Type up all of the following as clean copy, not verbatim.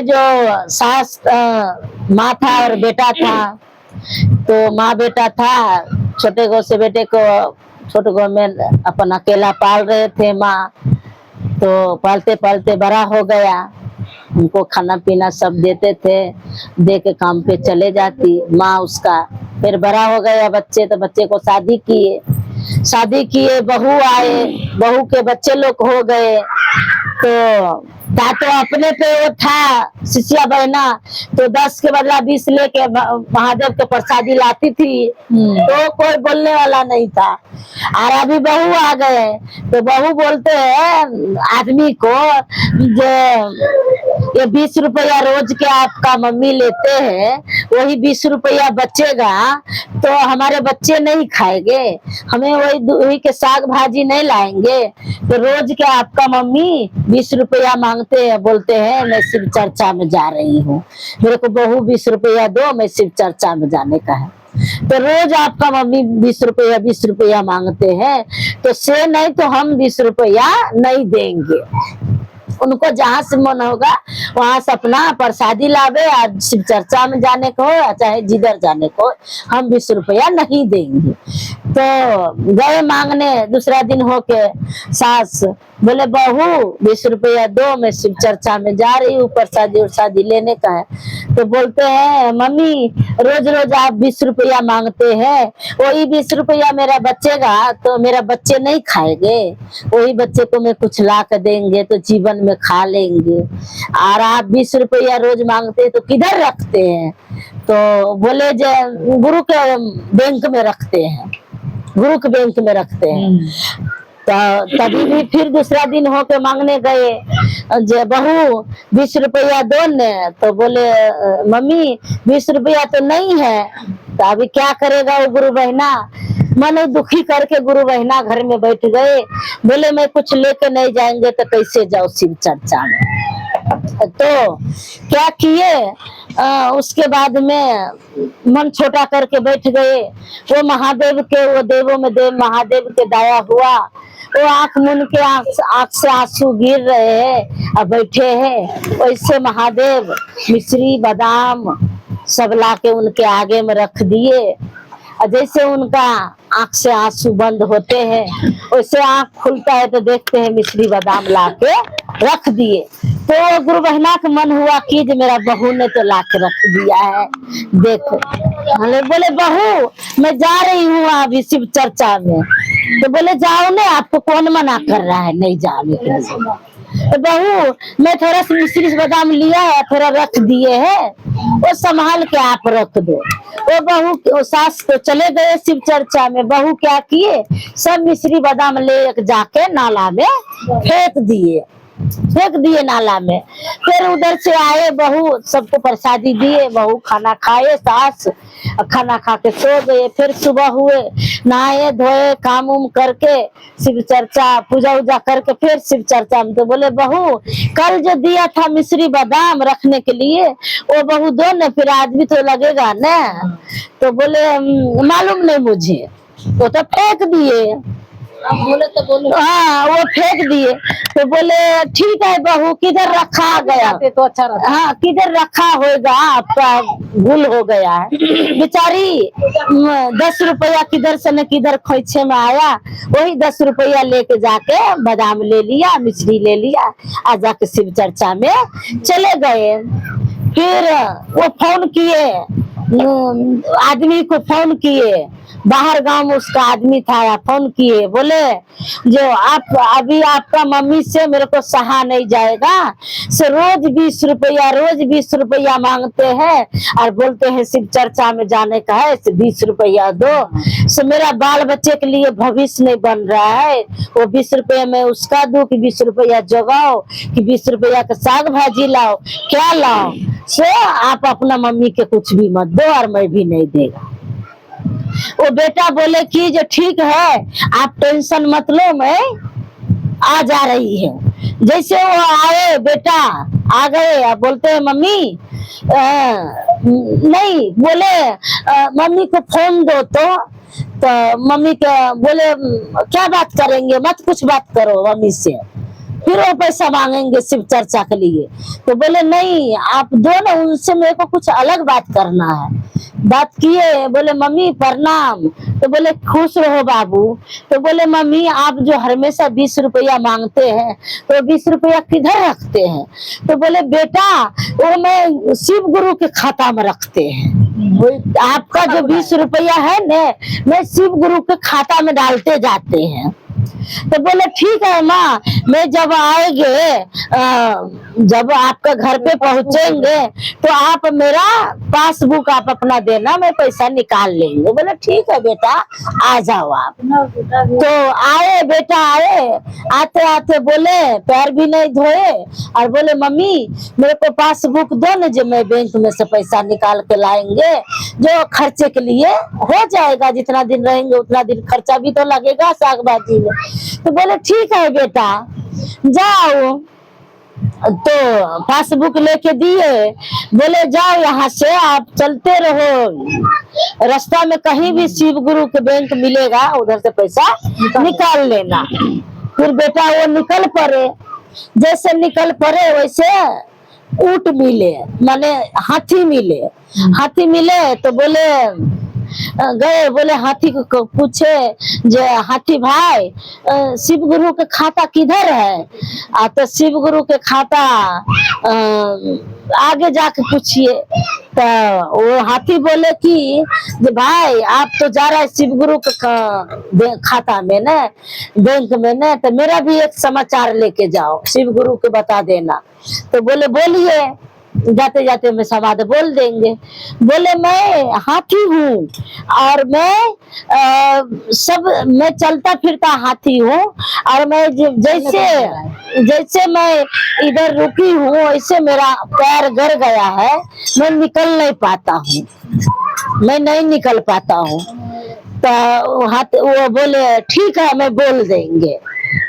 जो सास माँ था और बेटा था, तो माँ बेटा था। छोटे गौ से बेटे को छोटे गौ में अपन अकेला पाल रहे थे माँ। तो पालते पालते बड़ा हो गया, उनको खाना पीना सब देते थे, दे के काम पे चले जाती माँ उसका। फिर बड़ा हो गया बच्चे, तो बच्चे को शादी किए, बहू आए, बहू के बच्चे लोग हो गए। तो अपने पे वो था शिष्या बहना, तो 10 के बदला 20 लेके महादेव के प्रसादी लाती थी, तो कोई बोलने वाला नहीं था। और अभी बहू आ गए, तो बहू बोलते हैं आदमी को ये 20 रुपया रोज के आपका मम्मी लेते हैं, वही 20 रुपया बचेगा तो हमारे बच्चे नहीं खाएंगे, हमें वही के साग भाजी नहीं लाएंगे, तो रोज के आपका मम्मी 20 रुपया मांगते हैं, बोलते हैं मैं शिव चर्चा में जा रही हूँ, मेरे को बहू 20 रुपया दो, मैं शिव चर्चा में जाने का है। तो रोज आपका मम्मी 20 रुपया मांगते हैं, तो से नहीं तो हम 20 रुपया नहीं देंगे। उनको जहाँ से मन होगा वहां से अपना प्रसादी लावे, आज शिव चर्चा में जाने को हो चाहे जिधर जाने को, हम 20 रुपया नहीं देंगे। तो गए मांगने, दूसरा दिन होके सास बोले बहू 20 रुपया दो, मैं शिव चर्चा में जा रही हूँ, प्रसादी लेने का है। तो बोलते हैं मम्मी रोज रोज आप 20 रुपया मांगते हैं, वही 20 रुपया मेरा बचेगा तो मेरा बच्चे नहीं खाएंगे, वही बच्चे को मैं कुछ ला कर देंगे तो जीवन में खा लेंगे, और आप 20 रुपया रोज मांगते तो किधर रखते हैं? तो बोले जो गुरु के बैंक में रखते हैं, गुरु के बैंक में रखते हैं। तो तभी भी फिर दूसरा दिन होके मांगने गए, जे बहू 20 रुपया दो ने, तो बोले मम्मी 20 रुपया तो नहीं है, तो अभी क्या करेगा वो गुरु बहना? मन दुखी करके गुरु बहना घर में बैठ गए, बोले मैं कुछ लेके नहीं जाएंगे तो कैसे जाओ शिव चर्चा में। तो क्या किए, उसके बाद में मन छोटा करके बैठ गए। वो महादेव के, वो देवों में देव महादेव के दया हुआ, वो आंख मुन के आंख से आंसू गिर रहे हैं और बैठे हैं। वैसे महादेव मिश्री बादाम सब लाके उनके आगे में रख दिए, और जैसे उनका आंख से आंसू बंद होते हैं वैसे आंख खुलता है तो देखते हैं मिश्री बादाम लाके रख दिए। तो गुरु बहना का मन हुआ कि मेरा बहू ने तो लाके रख दिया है, देखो। बोले बहू मैं जा रही हूँ अभी शिव चर्चा में, तो बोले जाओ ने, आपको कौन मना कर रहा है नहीं जाने के लिए? तो बहू मैं थोड़ा सा मिश्री बादाम लिया है, थोड़ा रख दिए है, वो संभाल के आप रख दो। वो बहू सास तो चले गए शिव चर्चा में, बहू क्या किए सब मिश्री बादाम ले जाके नाला में फेंक दिए नाला में। फिर उधर से आए, बहू सबको प्रसादी दिए, बहू खाना खाए, सास खाना खा के सो गए। फिर सुबह हुए, नहाए धोए, काम उम करके शिव चर्चा पूजा उजा करके फिर शिव चर्चा में। तो बोले बहू कल जो दिया था मिश्री बादाम रखने के लिए, वो बहू दो न, फिर आदमी तो लगेगा न। तो बोले मालूम नहीं मुझे, वो तो फेंक दिए। बोले तो बोले हाँ वो फेंक दिए। तो बोले ठीक है बहू, किधर रखा गया? तो अच्छा रहा। हाँ किधर रखा होगा, आपका भूल हो गया है। बेचारी 10 रुपया किधर से न किधर खोइछे में आया, वही 10 रुपया लेके जाके बादाम ले लिया, मिश्री ले लिया, आ जाके शिव चर्चा में चले गए। फिर वो फोन किए, आदमी को फोन किए, बाहर गांव में उसका आदमी था, फोन किए, बोले जो आप अभी आपका मम्मी से मेरे को सहा नहीं जाएगा, से रोज 20 रुपया मांगते हैं और बोलते हैं शिव चर्चा में जाने का है, 20 रुपया दो, से मेरा बाल बच्चे के लिए भविष्य नहीं बन रहा है, वो 20 रुपया में उसका दूं कि 20 रुपया जगाओ कि 20 रुपया का साग भाजी लाओ, क्या लाओ, से आप अपना मम्मी के कुछ भी मत दो और मैं भी नहीं देगा। वो बेटा बोले कि जो ठीक है आप टेंशन मत लो, मैं आ जा रही है। जैसे वो आए, बेटा आ गए, अब बोलते हैं मम्मी नहीं, बोले मम्मी को फोन दो। तो मम्मी के बोले क्या बात करेंगे, मत कुछ बात करो मम्मी से। फिर वो पैसा मांगेंगे सिर्फ चर्चा के लिए। तो बोले नहीं, आप दो ना, उनसे मेरे को कुछ अलग बात करना है। बात किए, बोले मम्मी प्रणाम। तो बोले खुश रहो बाबू। तो बोले मम्मी आप जो हमेशा 20 रुपया मांगते हैं, तो 20 रुपया किधर रखते हैं? तो बोले बेटा वो मैं शिव गुरु के खाता में रखते हैं, आपका जो 20 रुपया है ना, मैं शिव गुरु के खाता में डालते जाते हैं। तो बोले ठीक है माँ, मैं जब आएंगे, जब आपका घर पे पहुंचेंगे तो आप मेरा पासबुक आप अपना देना, मैं पैसा निकाल लेंगे। बोले ठीक है बेटा, आ जाओ आप। तो आए बेटा, आते आते बोले, पैर भी नहीं धोए और बोले मम्मी मेरे को पासबुक दो ना, जो मैं बैंक में से पैसा निकाल के लाएंगे, जो खर्चे के लिए हो जाएगा, जितना दिन रहेंगे उतना दिन खर्चा भी तो लगेगा साग भाजी में। तो बोले ठीक है बेटा जाओ। तो पासबुक लेके दिए, बोले जाओ यहाँ से आप चलते रहो, रास्ता में कहीं भी शिव गुरु के बैंक मिलेगा उधर से पैसा निकाल लेना। फिर बेटा वो निकल पड़े, जैसे निकल पड़े वैसे ऊंट मिले, माने हाथी मिले। हाथी मिले तो बोले गए, बोले हाथी को पूछे जे हाथी भाई शिव गुरु के खाता किधर है? तो शिव गुरु के खाता आगे जाके पूछिए। तो वो हाथी बोले कि भाई आप तो जा रहा है शिव गुरु के खाता में न, बैंक में न, तो मेरा भी एक समाचार लेके जाओ, शिव गुरु के बता देना। तो बोले बोलिए, जाते जाते मैं संवाद बोल देंगे। बोले मैं हाथी हूँ और मैं चलता फिरता हाथी हूँ, और मैं जैसे मैं इधर रुकी हूँ वैसे मेरा पैर गिर गया है, मैं निकल नहीं पाता हूँ, मैं नहीं निकल पाता हूँ। तो वो बोले ठीक है मैं बोल देंगे।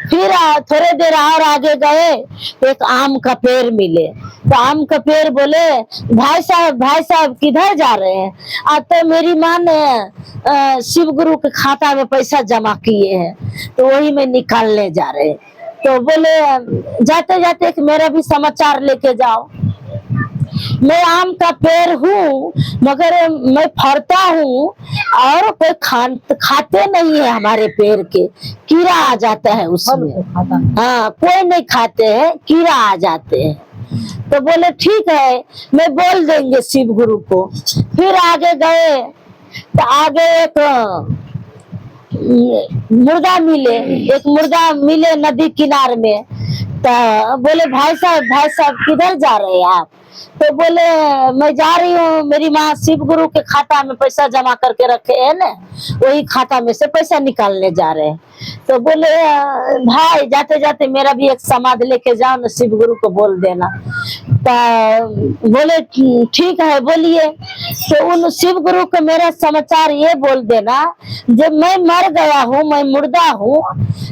फिर थोड़े देर और आगे गए तो एक आम का पेड़ मिले। तो आम का पेड़ बोले भाई साहब किधर जा रहे हैं? तो मेरी माँ ने शिव गुरु के खाता में पैसा जमा किए हैं, तो वही में निकालने जा रहे हैं। तो बोले जाते जाते एक मेरा भी समाचार लेके जाओ। मैं आम का पेड़ हूँ मगर मैं फरता हूँ और कोई खाते नहीं है, हमारे पेड़ के कीड़ा आ जाता है उसमें। हाँ कोई नहीं खाते हैं, कीड़ा आ जाते हैं। तो बोले ठीक है मैं बोल देंगे शिव गुरु को। फिर आगे गए तो आगे एक मुर्गा मिले नदी किनारे में। तो बोले भाई साहब किधर जा रहे हैं आप? तो बोले मैं जा रही हूँ, मेरी माँ शिव गुरु के खाता में पैसा जमा करके रखे है ना, वही खाता में से पैसा निकालने जा रहे हैं। तो बोले भाई जाते जाते मेरा भी एक समाध लेके जाओ ना, शिव गुरु को बोल देना। तो बोले ठीक है बोलिए। तो उन शिव गुरु को मेरा समाचार ये बोल देना, जब मैं मर गया हूँ, मैं मुर्दा हूँ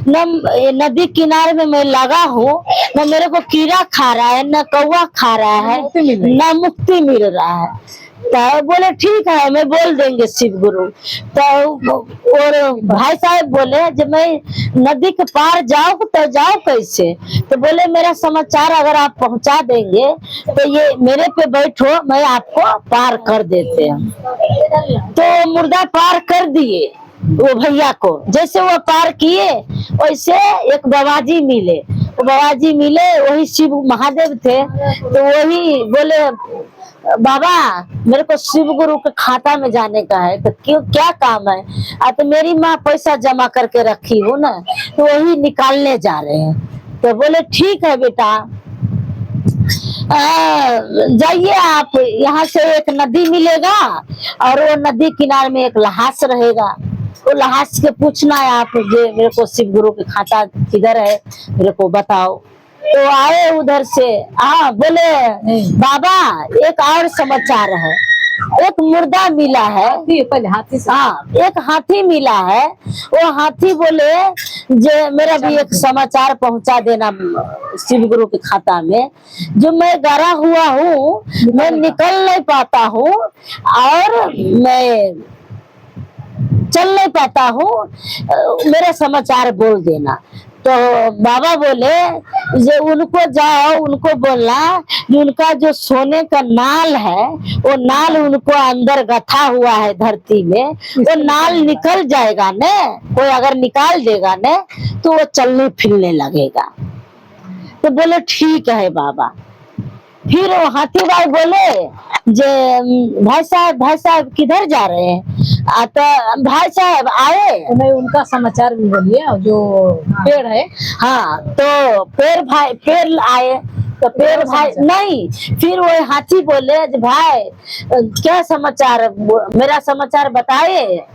न, नदी किनारे में मैं लगा हूँ, न मेरे को कीड़ा खा रहा है, न कौवा खा रहा है, न मुक्ति मिल रहा है। तो बोले ठीक है मैं बोल देंगे शिव गुरु। तो और भाई साहब बोले जब मैं नदी के पार जाऊँ तो जाओ कैसे? तो बोले मेरा समाचार अगर आप पहुंचा देंगे तो ये मेरे पे बैठो, मैं आपको पार कर देते हैं। तो मुर्दा पार कर दिए वो भैया को। जैसे वो पार किए वैसे एक बाबाजी मिले, वो बाबाजी मिले वही शिव महादेव थे। तो वही बोले बाबा मेरे को शिव गुरु के खाता में जाने का है। तो क्यों, क्या काम है? तो मेरी माँ पैसा जमा करके रखी हूँ ना, तो वही निकालने जा रहे हैं। तो बोले ठीक है बेटा जाइए आप, यहाँ से एक नदी मिलेगा और वो नदी किनारे में एक लहास रहेगा, वो लहास के पूछना है आप जे मेरे को शिव गुरु के खाता किधर है मेरे को बताओ। तो आए उधर से। बोले बाबा एक और समाचार है, एक मुर्दा मिला है, पहले हाथी से। एक हाथी मिला है। वो हाथी बोले जो मेरा भी एक समाचार पहुंचा देना शिव गुरु के खाता में, जो मैं गरा हुआ हूँ, मैं निकल नहीं पाता हूँ और मैं चल नहीं पाता हूँ, मेरा समाचार बोल देना। तो बाबा बोले जो उनको जाओ, उनको बोलना कि उनका जो सोने का नाल है वो नाल उनको अंदर गथा हुआ है धरती में, वो नाल निकल जाएगा ने, कोई अगर निकाल देगा ने तो वो चलने फिरने लगेगा। तो बोले ठीक है बाबा। फिर वो हाथी भाई बोले जे भाई साहब किधर जा रहे हैं? तो भाई साहब आए, तो नहीं, उनका समाचार भी बोलिए। और जो पेड़ है, हाँ तो पेड़ आए, तो पेड़ भाई नहीं, फिर वो हाथी बोले भाई क्या समाचार, मेरा समाचार बताए,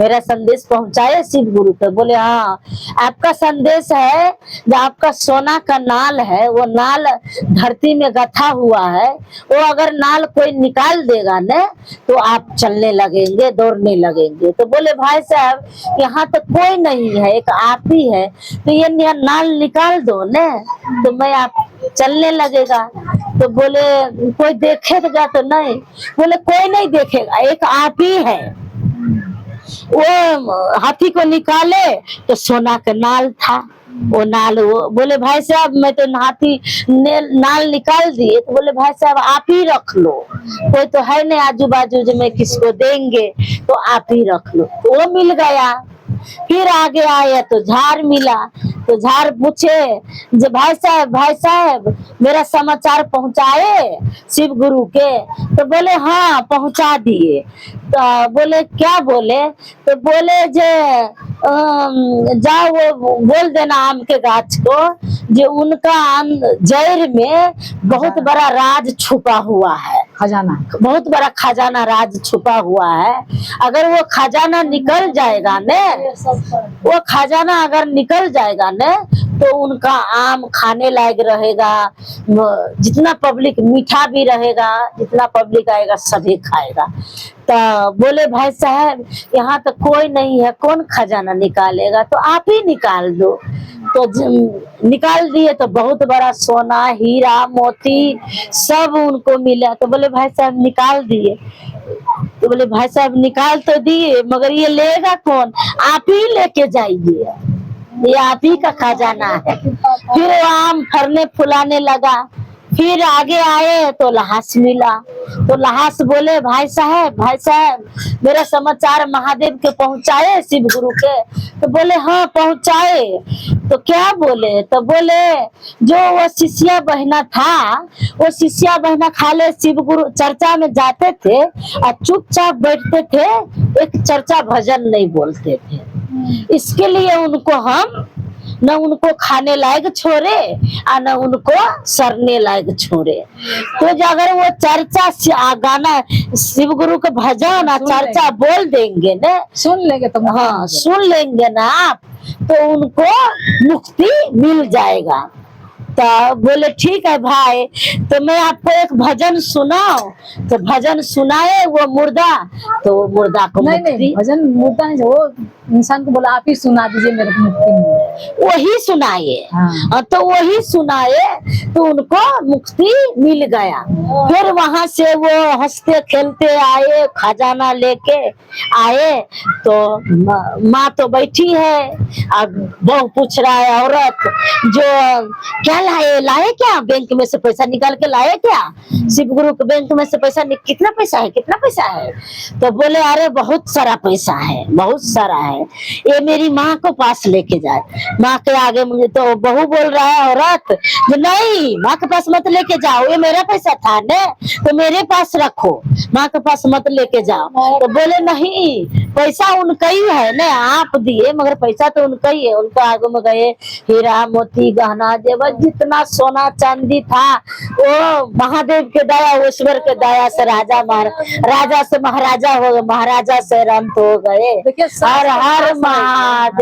मेरा संदेश पहुंचाए शिव गुरु पे। बोले हाँ आपका संदेश है, जो आपका सोना का नाल है वो नाल धरती में गथा हुआ है, वो अगर नाल कोई निकाल देगा ने तो आप चलने लगेंगे, दौड़ने लगेंगे। तो बोले भाई साहब यहाँ तो कोई नहीं है, एक आप ही है, तो ये नाल निकाल दो ने तो मैं आप चलने लगेगा। तो बोले कोई देखेगा तो नहीं? बोले कोई नहीं देखेगा, एक आप ही है। वो हाथी को निकाले तो सोना का नाल था, वो नाल, वो बोले भाई साहब मैं तो हाथी नाल निकाल दिए। तो बोले भाई साहब आप ही रख लो, कोई तो है नहीं आजू बाजू जो मैं किसको देंगे, तो आप ही रख लो। तो वो मिल गया। फिर आगे आया तो झाड़ मिला, तो झाड़ पूछे जो भाई साहब मेरा समाचार पहुंचाए शिव गुरु के? तो बोले हाँ पहुंचा दिए। तो बोले क्या बोले? तो बोले जे जाओ वो बोल देना आम के गाछ को जो उनका जड़ में बहुत बड़ा राज छुपा हुआ है, खजाना, बहुत बड़ा खजाना राज छुपा हुआ है। अगर वो खजाना निकल जाएगा ने, वो खजाना अगर निकल जाएगा ने तो उनका आम खाने लायक रहेगा, जितना पब्लिक मीठा भी रहेगा, जितना पब्लिक आएगा सभी खाएगा। तो बोले भाई साहब यहाँ तो कोई नहीं है, कौन खजाना निकालेगा? तो आप ही निकाल दो। तो निकाल दिए तो बहुत बड़ा सोना हीरा मोती सब उनको मिला। तो बोले भाई साहब निकाल दिए। तो बोले भाई साहब निकाल तो दिए मगर ये लेगा कौन? आप ही लेके जाइए, ये आप ही का खजाना है। फिर वो आम फरने फुलाने लगा। फिर आगे आए तो लहास मिला। तो लहास बोले भाई साहब मेरा समाचार महादेव के पहुंचाए शिव गुरु के? तो बोले हाँ पहुंचाए। तो क्या बोले? तो बोले जो वो शिष्या बहना था, वो शिष्या बहना खाले शिव गुरु चर्चा में जाते थे और चुपचाप बैठते थे, एक चर्चा भजन नहीं बोलते थे। इसके लिए उनको हम न उनको खाने लायक छोड़े और न उनको सरने लायक छोड़े। तो अगर वो चर्चा गाना शिव गुरु के भजन और चर्चा बोल देंगे ना, सुन लेंगे तो हाँ सुन लेंगे ना आप, तो उनको मुक्ति मिल जाएगा। तो बोले ठीक है भाई, तो मैं आपको एक भजन सुनाओ। तो भजन सुनाए वो मुर्दा, तो मुर्दा को नहीं, भजन मुर्दा नहीं, वो इंसान को बोला आप ही सुना दीजिए मेरे को मुक्ति मिले। वही सुनाए। हाँ। तो वही सुनाए तो उनको मुक्ति मिल गया। फिर वहां से वो हंसते खेलते आए, खजाना लेके आए। तो माँ तो बैठी है, अब बहू पूछ रहा है औरत जो क्या लाए क्या? बैंक में से पैसा निकाल के लाए क्या? शिव गुरु के बैंक में से पैसा कितना पैसा है, कितना पैसा है? तो बोले अरे बहुत सारा पैसा है, बहुत सारा है, ये मेरी माँ को पास लेके जाए। माँ के आगे मुझे तो बहू बोल रहा है औरत जो नहीं माँ के पास मत लेके जाओ, ये मेरा पैसा था ने, तो मेरे पास रखो, माँ के पास मत लेके जाओ। तो बोले नहीं पैसा उनका ही है ना, आप दिए मगर पैसा तो उनका ही है। उनको आगे में गए हीरा मोती गहना जेवर जितना सोना चांदी था वो महादेव के दया, ईश्वर के दया से राजा से महाराजा हो गए, महाराजा से रंत हो गए। हर हर महादेव।